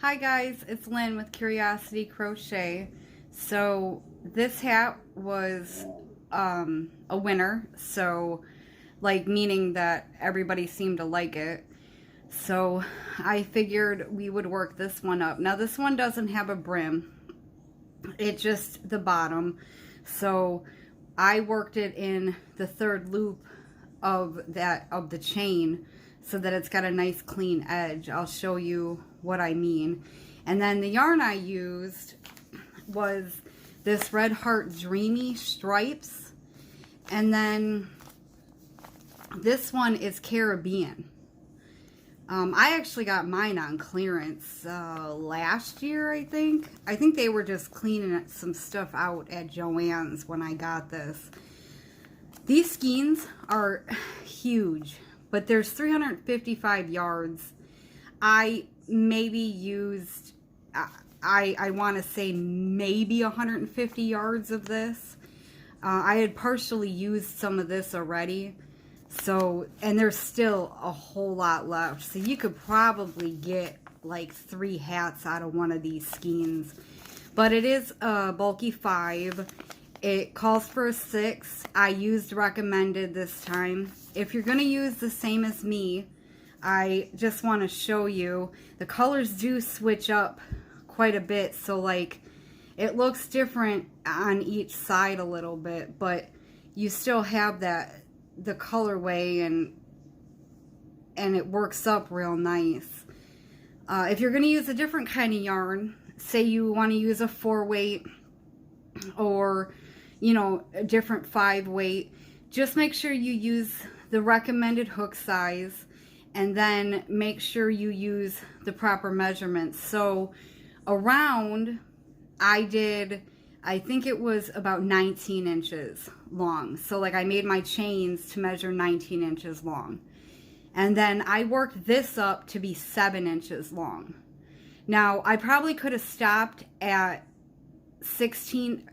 Hi guys, it's Lynn with Curiosity Crochet. So this hat was a winner, so meaning that everybody seemed to like it. So I figured we would work this one up. Now this one doesn't have a brim, it's just the bottom. So I worked it in the third loop of the chain so that it's got a nice clean edge. I'll show you what I mean. And then the yarn I used was this Red Heart Dreamy Stripes, and then this one is Carribean. I actually got mine on clearance last year, I think. I think they were just cleaning some stuff out at Joann's when I got this. These skeins are huge, but there's 355 yards. I maybe used, I want to say maybe 150 yards of this. I had partially used some of this already. So, and there's still a whole lot left. So you could probably get like 3 hats out of one of these skeins. But it is a bulky 5. It calls for a 6. I used recommended this time. If you're going to use the same as me, I just want to show you, the colors do switch up quite a bit. So like, it looks different on each side a little bit, but you still have that, the colorway, and it works up real nice. If you're going to use a different kind of yarn, say you want to use a 4-weight or, you know, a different 5-weight, just make sure you use the recommended hook size, and then make sure you use the proper measurements. So around, I think it was about 19 inches long. So like I made my chains to measure 19 inches long. And then I worked this up to be 7 inches long. Now I probably could have stopped at 16,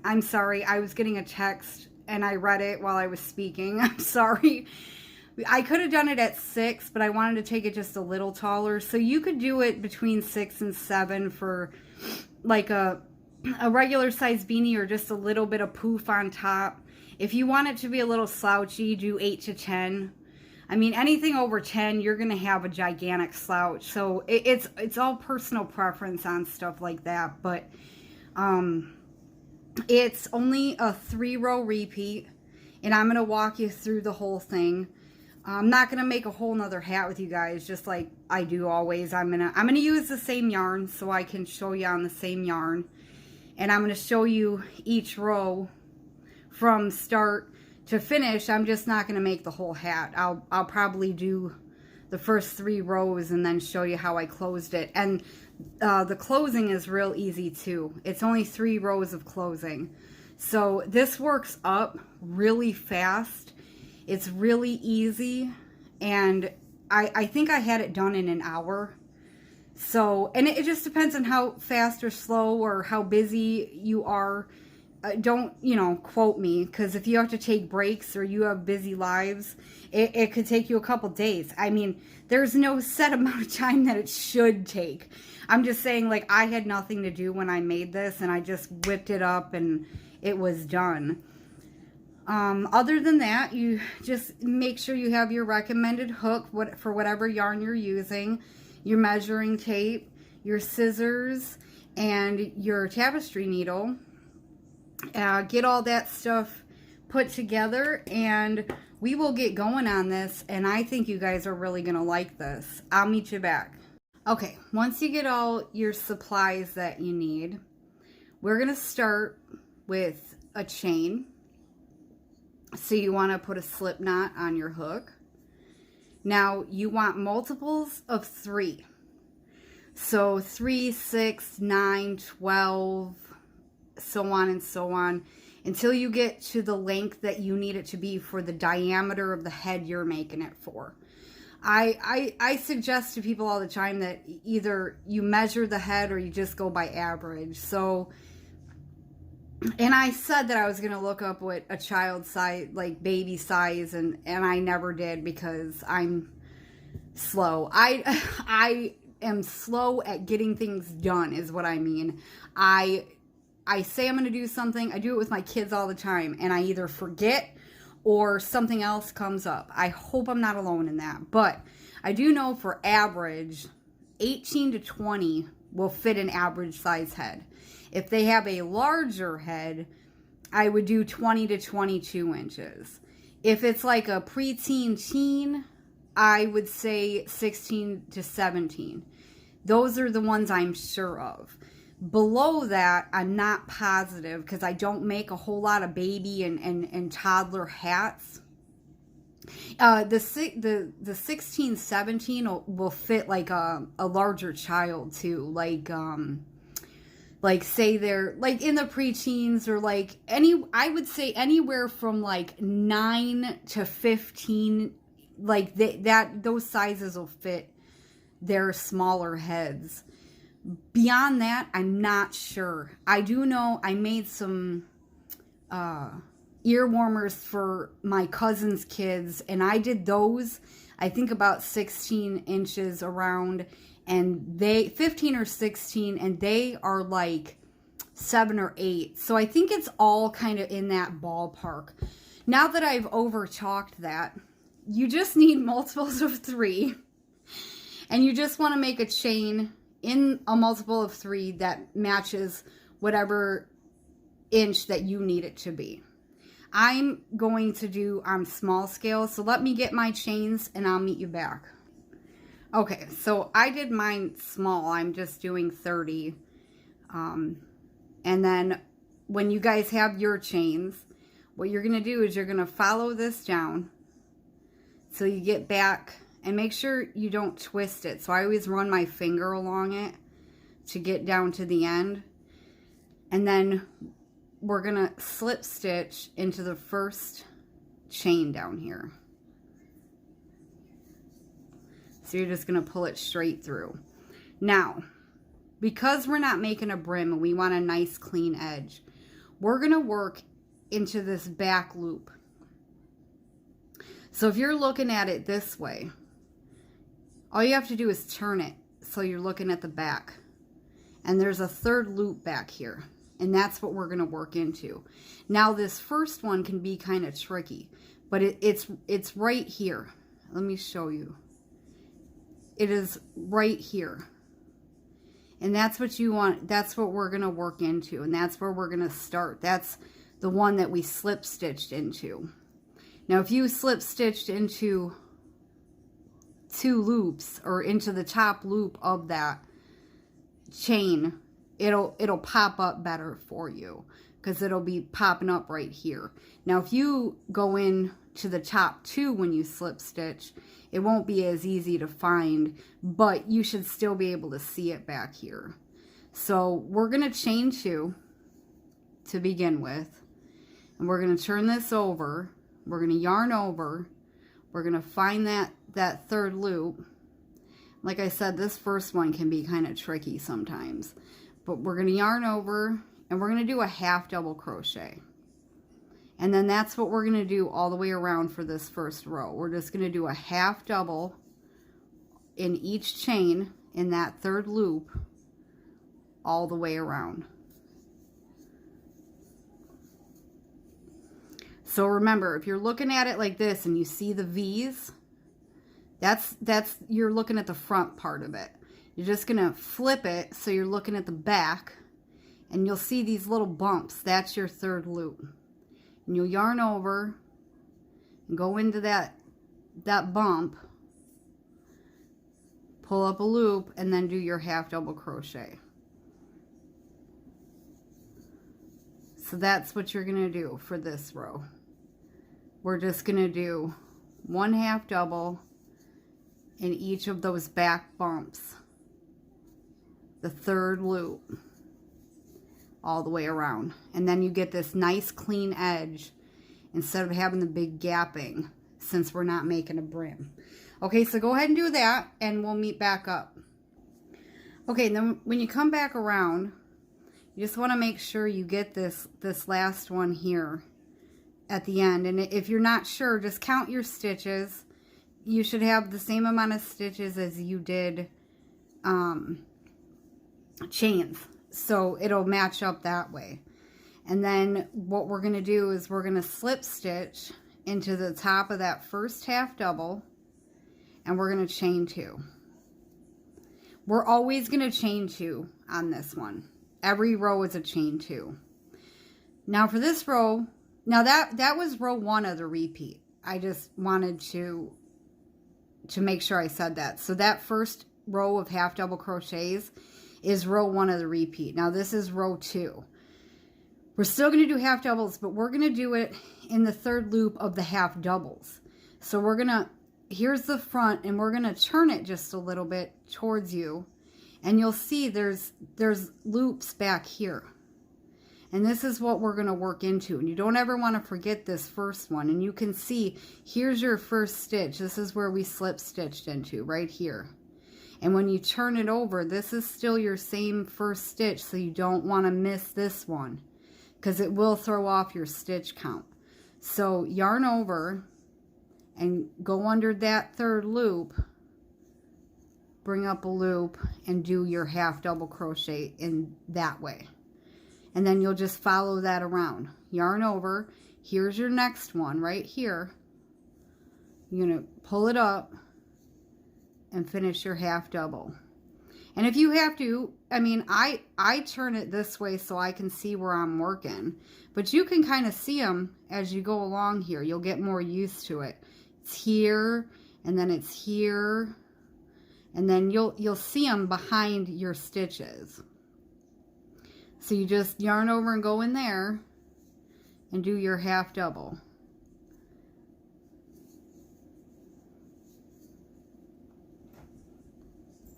I'm sorry, I was getting a text and I read it while I was speaking. I'm sorry. I could have done it at 6, but I wanted to take it just a little taller. So you could do it between 6 and 7 for like a regular size beanie, or just a little bit of poof on top. If you want it to be a little slouchy, do 8 to 10. I mean, anything over 10, you're gonna have a gigantic slouch. So it's all personal preference on stuff like that. But it's only a 3-row repeat, and I'm gonna walk you through the whole thing. I'm not gonna make a whole nother hat with you guys, just like I do always. I'm gonna use the same yarn so I can show you on the same yarn. And I'm going to show you each row from start to finish. I'm just not going to make the whole hat. I'll probably do the first 3 rows and then show you how I closed it. And the closing is real easy too. It's only 3 rows of closing. So this works up really fast. It's really easy. And I think I had it done in an hour. So, and it just depends on how fast or slow or how busy you are. Don't, you know, quote me, because if you have to take breaks or you have busy lives, it could take you a couple days. I mean, there's no set amount of time that it should take. I'm just saying, like, I had nothing to do when I made this, and I just whipped it up and it was done. Other than that, you just make sure you have your recommended hook for whatever yarn you're using, your measuring tape, your scissors, and your tapestry needle. Get all that stuff put together, and we will get going on this, and I think you guys are really going to like this. I'll meet you back. Okay, once you get all your supplies that you need, we're going to start with a chain. So you want to put a slip knot on your hook. Now, you want multiples of 3. So 3, 6, 9, 12, so on and so on, until you get to the length that you need it to be for the diameter of the head you're making it for. I suggest to people all the time that either you measure the head or you just go by average. So, and I said that I was going to look up what a child size, like baby size, and I never did because I'm slow. I am slow at getting things done is what I mean. I say I'm going to do something. I do it with my kids all the time, and I either forget or something else comes up. I hope I'm not alone in that. But I do know for average, 18 to 20 will fit an average size head. If they have a larger head, I would do 20 to 22 inches. If it's like a preteen teen, I would say 16 to 17. Those are the ones I'm sure of. Below that, I'm not positive because I don't make a whole lot of baby and toddler hats. The 16, 17 will fit like a larger child too. Like say they're like in the preteens or like I would say anywhere from like 9 to 15, like those sizes will fit their smaller heads. Beyond that, I'm not sure. I do know I made some ear warmers for my cousin's kids, and I did those, I think about 16 inches around, and they 15 or 16, and they are like 7 or 8. So I think it's all kind of in that ballpark. Now that I've over talked that, you just need multiples of 3, and you just want to make a chain in a multiple of 3 that matches whatever inch that you need it to be. I'm going to do on small scale, so let me get my chains and I'll meet you back. Okay, so I did mine small. I'm just doing 30. And then when you guys have your chains, what you're going to do is you're going to follow this down so you get back. And make sure you don't twist it. So I always run my finger along it to get down to the end. And then we're going to slip stitch into the first chain down here. So you're just going to pull it straight through. Now, because we're not making a brim and we want a nice clean edge, we're going to work into this back loop. So if you're looking at it this way, all you have to do is turn it so you're looking at the back. And there's a third loop back here. And that's what we're going to work into. Now this first one can be kind of tricky. But it's right here. Let me show you. It is right here. And that's what you want. That's what we're going to work into. And that's where we're going to start. That's the one that we slip stitched into. Now if you slip stitched into 2 loops or into the top loop of that chain, it'll pop up better for you because it'll be popping up right here. Now if you go in to the top 2 when you slip stitch, it won't be as easy to find, but you should still be able to see it back here. So we're going to chain 2 to begin with, and we're going to turn this over. We're going to yarn over. We're going to find that third loop. Like I said, this first one can be kind of tricky sometimes. But we're going to yarn over and we're going to do a half double crochet. And then that's what we're going to do all the way around for this first row. We're just going to do a half double in each chain in that third loop all the way around. So remember, if you're looking at it like this and you see the V's, that's you're looking at the front part of it. You're just going to flip it so you're looking at the back, and you'll see these little bumps. That's your third loop. And you'll yarn over and go into that bump, pull up a loop, and then do your half double crochet. So that's what you're going to do for this row. We're just going to do 1 half double in each of those back bumps, the third loop, all the way around. And then you get this nice clean edge instead of having the big gapping, since we're not making a brim. Okay, so go ahead and do that and we'll meet back up. Okay, then when you come back around, you just want to make sure you get this last one here at the end. And if you're not sure, just count your stitches. You should have the same amount of stitches as you did chains. So it'll match up that way. And then what we're going to do is we're going to slip stitch into the top of that first half double, and we're going to chain 2. We're always going to chain 2 on this one. Every row is a chain 2. Now for this row, now that was row 1 of the repeat. I just wanted to make sure I said that. So that first row of half double crochets is row 1 of the repeat. Now this is row 2. We're still going to do half doubles, but we're going to do it in the third loop of the half doubles. So we're going to, here's the front, and we're going to turn it just a little bit towards you. And you'll see there's loops back here. And this is what we're going to work into. And you don't ever want to forget this first one. And you can see, here's your first stitch. This is where we slip stitched into, right here. And when you turn it over, this is still your same first stitch, so you don't want to miss this one, because it will throw off your stitch count. So yarn over and go under that third loop, bring up a loop, and do your half double crochet in that way. And then you'll just follow that around. Yarn over. Here's your next one right here. You're going to pull it up and finish your half double. And if you have to, I mean, I turn it this way so I can see where I'm working. But you can kind of see them as you go along here. You'll get more used to it. It's here, and then it's here. And then you'll see them behind your stitches. So you just yarn over and go in there and do your half double.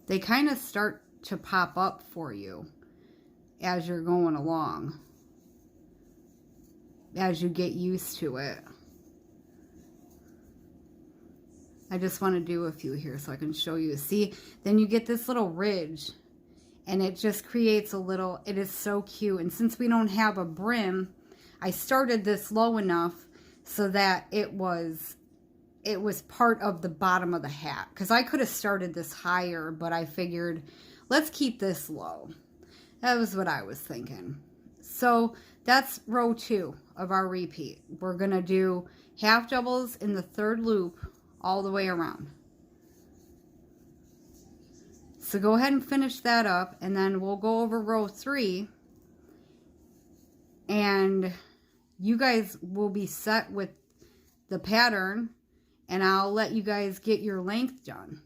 They kind of start to pop up for you as you're going along, as you get used to it. I just want to do a few here so I can show you. See, then you get this little ridge, and it just creates a little, it is so cute. And since we don't have a brim, I started this low enough so that it was part of the bottom of the hat, because I could have started this higher, but I figured let's keep this low. That was what I was thinking. So that's row 2 of our repeat. We're going to do half doubles in the third loop all the way around. So go ahead and finish that up, and then we'll go over row 3, and you guys will be set with the pattern, and I'll let you guys get your length done.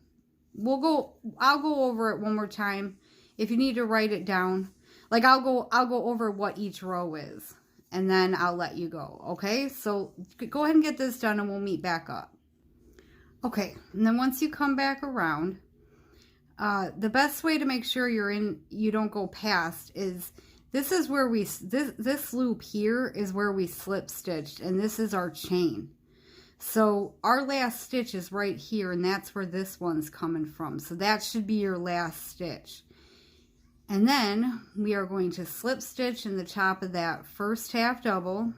I'll go over it one more time. If you need to write it down, like I'll go over what each row is, and then I'll let you go. Okay, so go ahead and get this done, and we'll meet back up. Okay, and then once you come back around, the best way to make sure you don't go past is, this is where this loop here is where we slip stitched, and this is our chain. So our last stitch is right here, and that's where this one's coming from. So that should be your last stitch. And then we are going to slip stitch in the top of that first half double,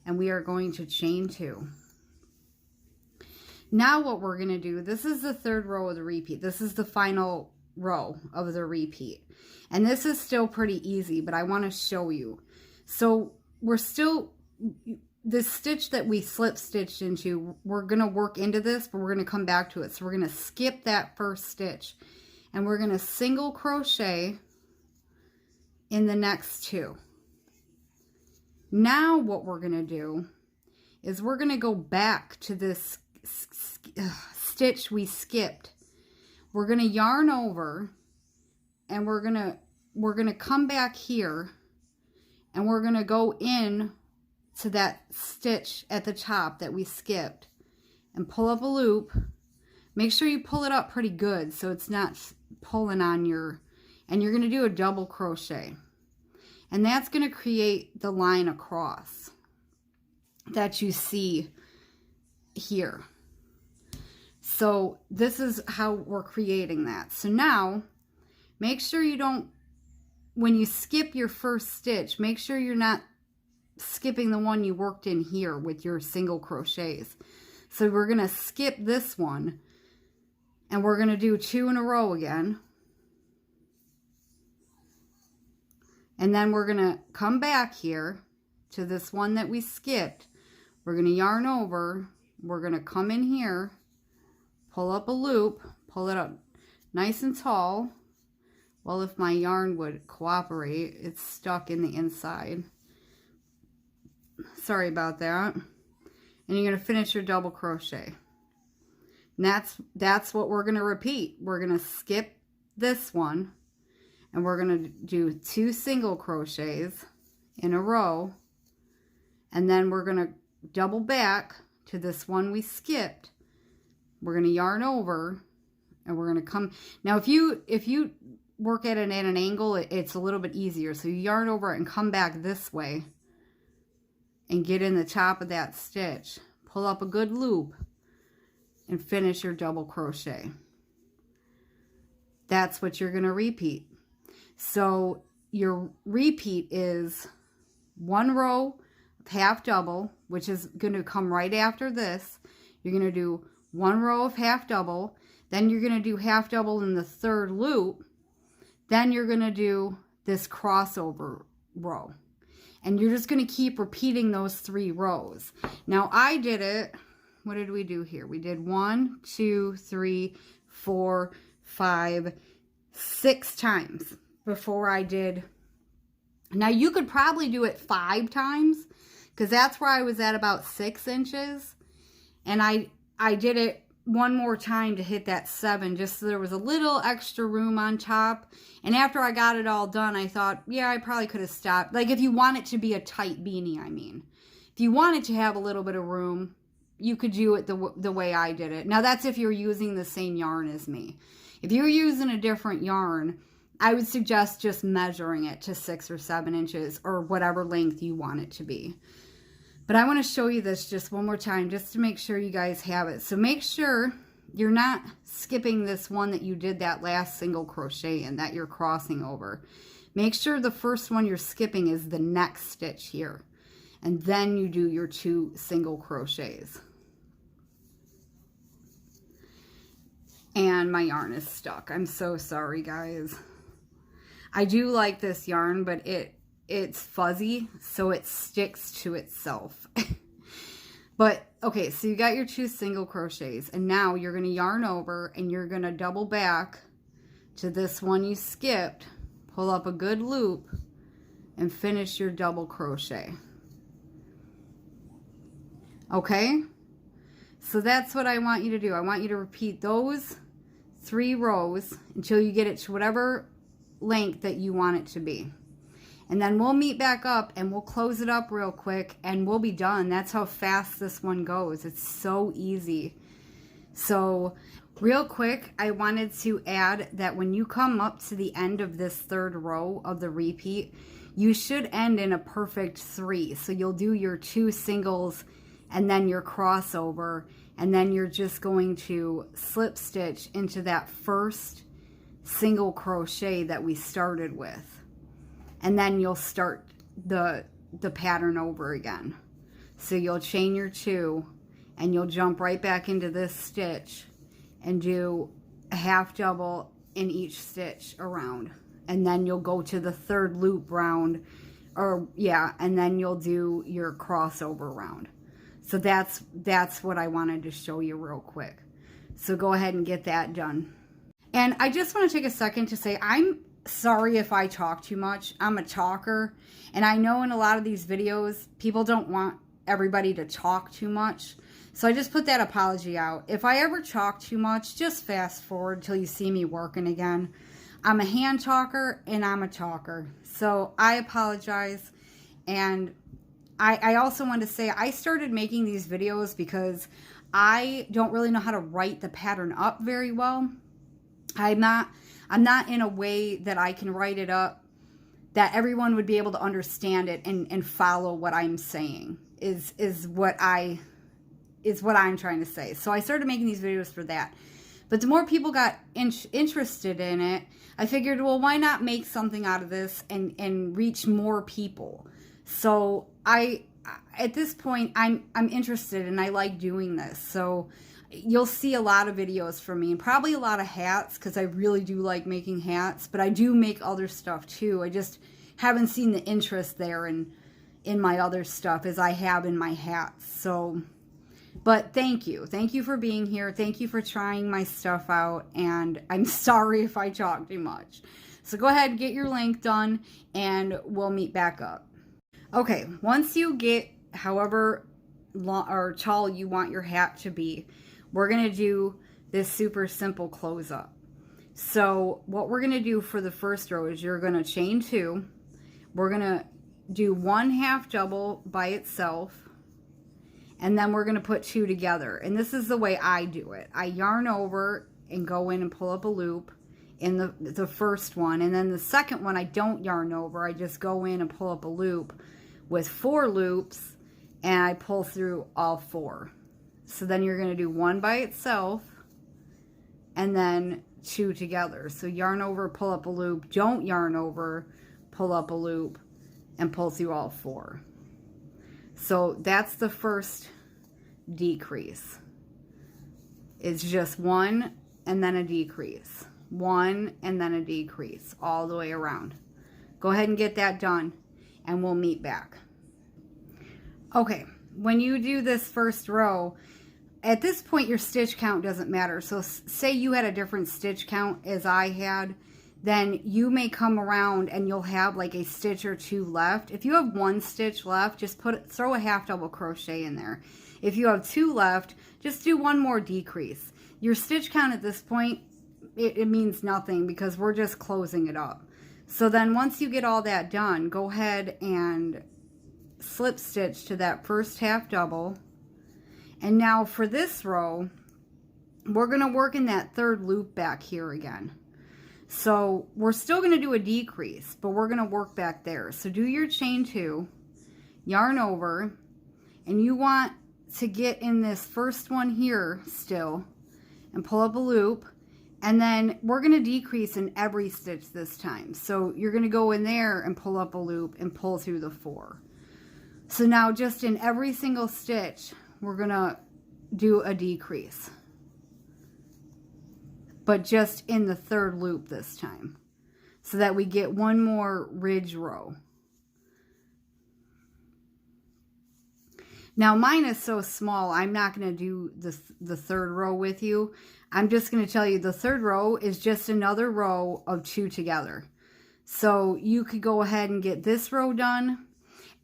and we are going to chain 2. Now what we're going to do, this is the third row of the repeat. This is the final row of the repeat. And this is still pretty easy, but I want to show you. So we're still, this stitch that we slip stitched into, we're going to work into this, but we're going to come back to it. So we're going to skip that first stitch, and we're going to single crochet in the next 2. Now what we're going to do is we're going to go back to this stitch we skipped. We're going to yarn over, and we're going to come back here, and we're going to go in to that stitch at the top that we skipped and pull up a loop. Make sure you pull it up pretty good so it's not pulling on your, and you're going to do a double crochet, and that's going to create the line across that you see here. So this is how we're creating that. So now make sure you don't, when you skip your first stitch, make sure you're not skipping the one you worked in here with your single crochets. So we're going to skip this one, and we're going to do 2 in a row again. And then we're going to come back here to this one that we skipped. We're going to yarn over. We're going to come in here, pull up a loop, pull it up nice and tall. Well, if my yarn would cooperate, it's stuck in the inside. Sorry about that. And you're going to finish your double crochet. And that's what we're going to repeat. We're going to skip this one, and we're going to do 2 single crochets in a row, and then we're going to double back to this one we skipped. We're going to yarn over, and we're going to come. Now, if you work at it at an angle, it's a little bit easier. So you yarn over it and come back this way and get in the top of that stitch. Pull up a good loop and finish your double crochet. That's what you're going to repeat. So your repeat is 1 row of half double, which is going to come right after this. You're going to do 1 row of half double, then you're going to do half double in the 3rd loop, then you're going to do this crossover row. And you're just going to keep repeating those 3 rows. Now I did it, what did we do here? We did 1, 2, 3, 4, 5, 6 times before I did. Now you could probably do it 5 times, because that's where I was at about 6 inches. And I did it one more time to hit that 7, just so there was a little extra room on top. And after I got it all done, I thought, yeah, I probably could have stopped. Like, if you want it to be a tight beanie, I mean. If you want it to have a little bit of room, you could do it the way I did it. Now, that's if you're using the same yarn as me. If you're using a different yarn, I would suggest just measuring it to 6 or 7 inches, or whatever length you want it to be. But I want to show you this just one more time, just to make sure you guys have it. So make sure you're not skipping this one that you did that last single crochet in, that you're crossing over. Make sure the first one you're skipping is the next stitch here. And then you do your 2 single crochets. And my yarn is stuck. I'm so sorry, guys. I do like this yarn, but it's fuzzy, so it sticks to itself. But, okay, so you got your 2 single crochets, and now you're going to yarn over, and you're going to double back to this one you skipped, pull up a good loop, and finish your double crochet. Okay? So that's what I want you to do. I want you to repeat those 3 rows until you get it to whatever length that you want it to be. And then we'll meet back up and we'll close it up real quick and we'll be done. That's how fast this one goes. It's so easy. So real quick, I wanted to add that when you come up to the end of this 3rd row of the repeat, you should end in a perfect 3. So you'll do your 2 singles and then your crossover, and then you're just going to slip stitch into that first single crochet that we started with. And then you'll start the pattern over again. So you'll chain your 2 and you'll jump right back into this stitch and do a half double in each stitch around. And then you'll go to the 3rd loop round, or yeah, and then you'll do your crossover round. So that's what I wanted to show you real quick. So go ahead and get that done. And I just want to take a second to say I'm sorry if I talk too much. I'm a talker, and I know in a lot of these videos people don't want everybody to talk too much, so I just put that apology out. If I ever talk too much, just fast forward till you see me working again. I'm a hand talker and I'm a talker, so I apologize. And I also want to say I started making these videos because I don't really know how to write the pattern up very well. I'm not in a way that I can write it up that everyone would be able to understand it and follow what I'm saying is what I'm trying to say. So I started making these videos for that. But the more people got interested in it, I figured, well, why not make something out of this and reach more people? So at this point, I'm interested and I like doing this. So you'll see a lot of videos from me, and probably a lot of hats, because I really do like making hats, but I do make other stuff too. I just haven't seen the interest there in my other stuff as I have in my hats. So, but thank you. Thank you for being here. Thank you for trying my stuff out. And I'm sorry if I talk too much. So go ahead and get your link done and we'll meet back up. Okay, once you get however long or tall you want your hat to be, we're going to do this super simple close up. So what we're going to do for the first row is you're going to chain 2. We're going to do 1 half double by itself, and then we're going to put 2 together. And this is the way I do it. I yarn over and go in and pull up a loop in the first one, and then the second one I don't yarn over. I just go in and pull up a loop with 4 loops, and I pull through all 4. So then you're going to do 1 by itself and then 2 together. So yarn over, pull up a loop, don't yarn over, pull up a loop, and pull through all 4. So that's the first decrease. It's just 1 and then a decrease, 1 and then a decrease all the way around. Go ahead and get that done and we'll meet back. Okay, when you do this first row, at this point your stitch count doesn't matter. So say you had a different stitch count as I had, then you may come around and you'll have like a stitch or 2 left. If you have 1 stitch left, just throw a half double crochet in there. If you have 2 left, just do 1 more decrease. Your stitch count at this point, it means nothing because we're just closing it up. So then once you get all that done, go ahead and slip stitch to that first half double. And now for this row, we're going to work in that 3rd loop back here again. So we're still going to do a decrease, but we're going to work back there. So do your chain 2, yarn over, and you want to get in this first one here still and pull up a loop, and then we're going to decrease in every stitch this time. So you're going to go in there and pull up a loop and pull through the 4. So now just in every single stitch, we're going to do a decrease, but just in the 3rd loop this time, so that we get 1 more ridge row. Now mine is so small, I'm not going to do the 3rd row with you. I'm just going to tell you the 3rd row is just another row of 2 together. So you could go ahead and get this row done,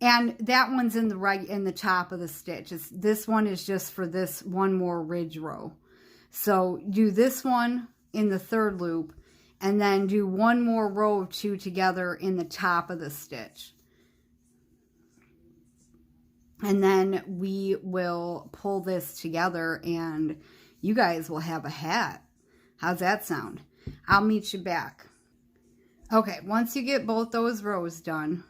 and that one's in the top of the stitch. This one is just for this 1 more ridge row. So do this one in the 3rd loop, and then do 1 more row of 2 together in the top of the stitch. And then we will pull this together and you guys will have a hat. How's that sound? I'll meet you back. Okay, once you get both those rows done,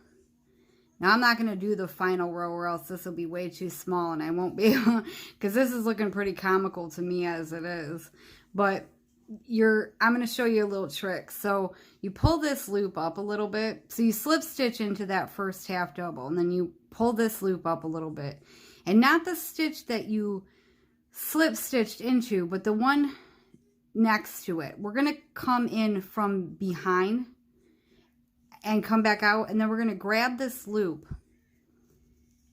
now I'm not going to do the final row or else this will be way too small and I won't be able, because this is looking pretty comical to me as it is. But I'm going to show you a little trick. So you pull this loop up a little bit. So you slip stitch into that first half double, and then you pull this loop up a little bit. And not the stitch that you slip stitched into, but the one next to it. We're going to come in from behind and come back out, and then we're going to grab this loop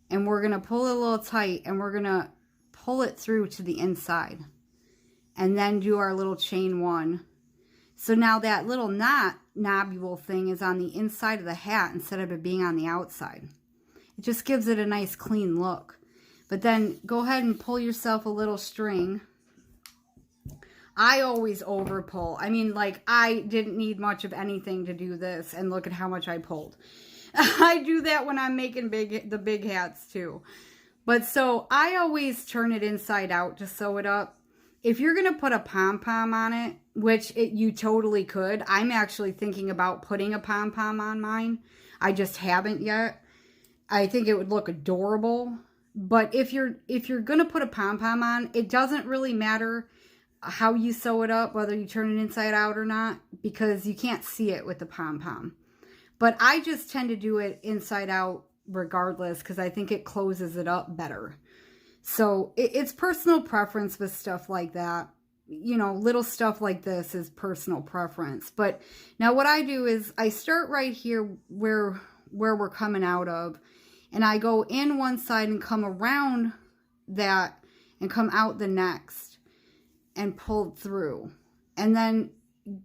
and we're going to pull it a little tight, and we're going to pull it through to the inside. And then do our little chain 1. So now that little knobule thing is on the inside of the hat instead of it being on the outside. It just gives it a nice clean look. But then go ahead and pull yourself a little string. I always over pull. I mean, like, I didn't need much of anything to do this, and look at how much I pulled. I do that when I'm making the big hats too. But so I always turn it inside out to sew it up. If you're going to put a pom-pom on it, which you totally could. I'm actually thinking about putting a pom-pom on mine. I just haven't yet. I think it would look adorable. But if you're going to put a pom-pom on, it doesn't really matter how you sew it up, whether you turn it inside out or not, because you can't see it with the pom-pom. But I just tend to do it inside out regardless, because I think it closes it up better. So it's personal preference with stuff like that. you know, little stuff like this is personal preference. But now what I do is I start right here where we're coming out of, and I go in one side and come around that and come out the next and pull through, and then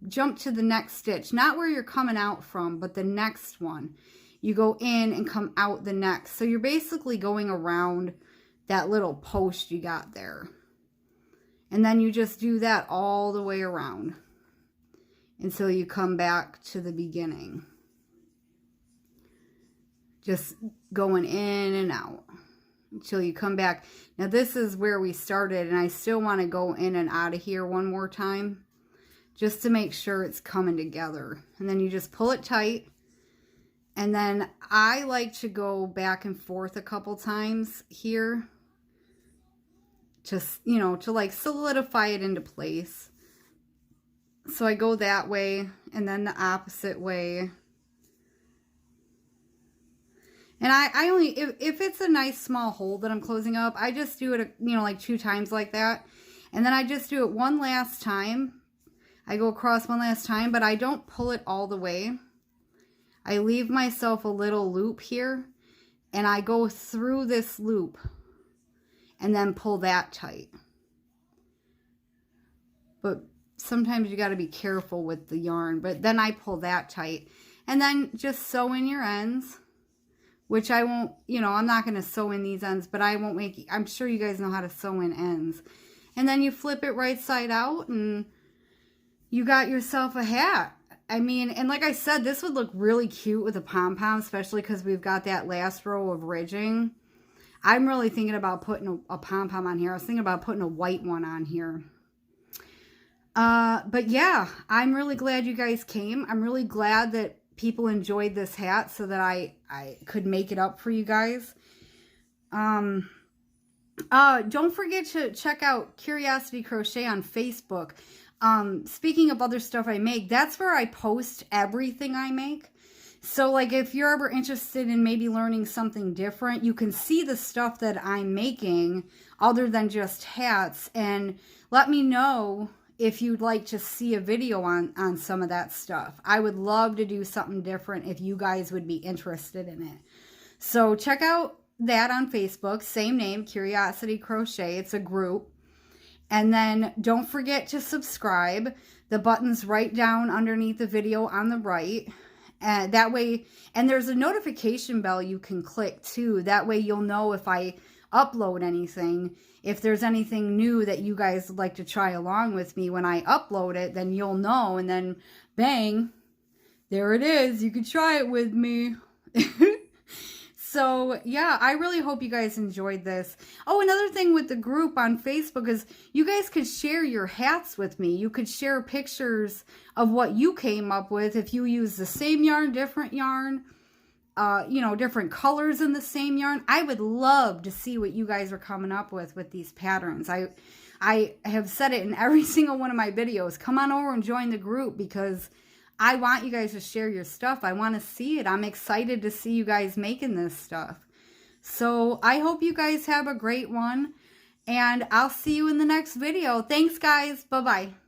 jump to the next stitch, not where you're coming out from, but the next one. You go in and come out the next. So you're basically going around that little post you got there. And then you just do that all the way around until you come back to the beginning. Just going in and out until you come back. Now this is where we started, and I still want to go in and out of here one more time just to make sure it's coming together. And then you just pull it tight. And then I like to go back and forth a couple times here, just, you know, to like solidify it into place. So I go that way and then the opposite way. And I only, if it's a nice small hole that I'm closing up, I just do it, you know, like 2 times like that. And then I just do it one last time. I go across one last time, but I don't pull it all the way. I leave myself a little loop here, and I go through this loop and then pull that tight. But sometimes you got to be careful with the yarn, but then I pull that tight, and then just sew in your ends, which I won't, you know, I'm not going to sew in these ends, but I won't make, I'm sure you guys know how to sew in ends. And then you flip it right side out and you got yourself a hat. I mean, and like I said, this would look really cute with a pom-pom, especially because we've got that last row of ridging. I'm really thinking about putting a pom-pom on here. I was thinking about putting a white one on here. But yeah, I'm really glad you guys came. I'm really glad that people enjoyed this hat so that I could make it up for you guys. Don't forget to check out Curiosity Crochet on Facebook. Speaking of other stuff I make, that's where I post everything I make. So like if you're ever interested in maybe learning something different, you can see the stuff that I'm making other than just hats, and let me know if you'd like to see a video on some of that stuff. I would love to do something different if you guys would be interested in it. So check out that on Facebook, same name, Curiosity Crochet. It's a group. And then don't forget to subscribe. The button's right down underneath the video on the right. And that way, and there's a notification bell you can click too. That way you'll know if I upload anything. If there's anything new that you guys would like to try along with me when I upload it, then you'll know. And then bang, there it is. You can try it with me. So, yeah, I really hope you guys enjoyed this. Oh, another thing with the group on Facebook is you guys could share your hats with me. You could share pictures of what you came up with if you use the same yarn, different yarn, you know, different colors in the same yarn. I would love to see what you guys are coming up with these patterns. I have said it in every single one of my videos. Come on over and join the group because I want you guys to share your stuff. I want to see it. I'm excited to see you guys making this stuff. So I hope you guys have a great one, and I'll see you in the next video. Thanks, guys. Bye-bye.